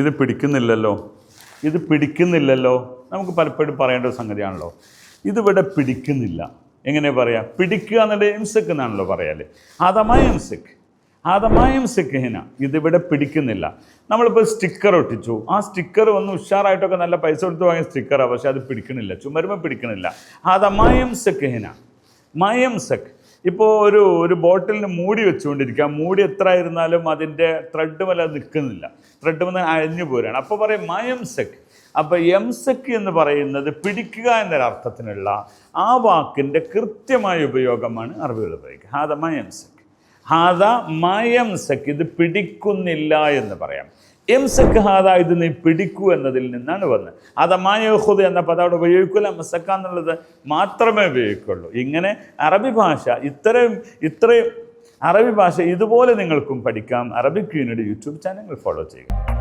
ഇത് പിടിക്കുന്നില്ലല്ലോ, ഇത് പിടിക്കുന്നില്ലല്ലോ. നമുക്ക് പലപ്പോഴും പറയേണ്ട ഒരു സംഗതിയാണല്ലോ. ഇതിവിടെ പിടിക്കുന്നില്ല. എങ്ങനെ പറയാം? പിടിക്കുക എന്നുള്ള ഇംസക്ക് എന്നാണല്ലോ പറയാല്. ഹാദമായംസക്കിന ഇതിവിടെ പിടിക്കുന്നില്ല. നമ്മളിപ്പോൾ സ്റ്റിക്കർ ഒട്ടിച്ചു. ആ സ്റ്റിക്കർ ഒന്ന് ഉഷാറായിട്ടൊക്കെ നല്ല പൈസ കൊടുത്ത് വാങ്ങിയ സ്റ്റിക്കറാണ്, പക്ഷെ അത് പിടിക്കണില്ല, ചുമരുമ്പോൾ പിടിക്കണില്ല. ഹാദമായംസക്കിന മായംസക്ക്. ഇപ്പോൾ ഒരു ബോട്ടിലിന് മൂടി വെച്ചുകൊണ്ടിരിക്കുക. മൂടി എത്ര ആയിരുന്നാലും അതിൻ്റെ ത്രെഡ് മേലെ നിൽക്കുന്നില്ല, ത്രെഡ് മേലെ അഴിഞ്ഞു പോരുകയാണ്. അപ്പോൾ പറയും മയംസക്ക്. അപ്പോൾ എംസക്ക് എന്ന് പറയുന്നത് പിടിക്കുക എന്നൊരർത്ഥത്തിനുള്ള ആ വാക്കിൻ്റെ കൃത്യമായ ഉപയോഗമാണ് അറബികൾ ഉപയോഗിക്കുക. ഹാദ മയംസക്ക്, ഹാദ മയംസക്ക്, ഇത് പിടിക്കുന്നില്ല എന്ന് പറയാം. എംസക്ക് ഹാദ, ഇത് നീ പിടിക്കൂ എന്നതിൽ നിന്നാണ് വന്നത്. ഹാദ മായഹുദ് എന്ന പദം അവിടെ ഉപയോഗിക്കില്ല, മസക്ക എന്നുള്ളത് മാത്രമേ ഉപയോഗിക്കുള്ളൂ. ഇങ്ങനെ അറബി ഭാഷ ഇത്രയും അറബി ഭാഷ ഇതുപോലെ നിങ്ങൾക്കും പഠിക്കാം. അറബിക് യൂണിയുടെ യൂട്യൂബ് ചാനൽ ഫോളോ ചെയ്യുക.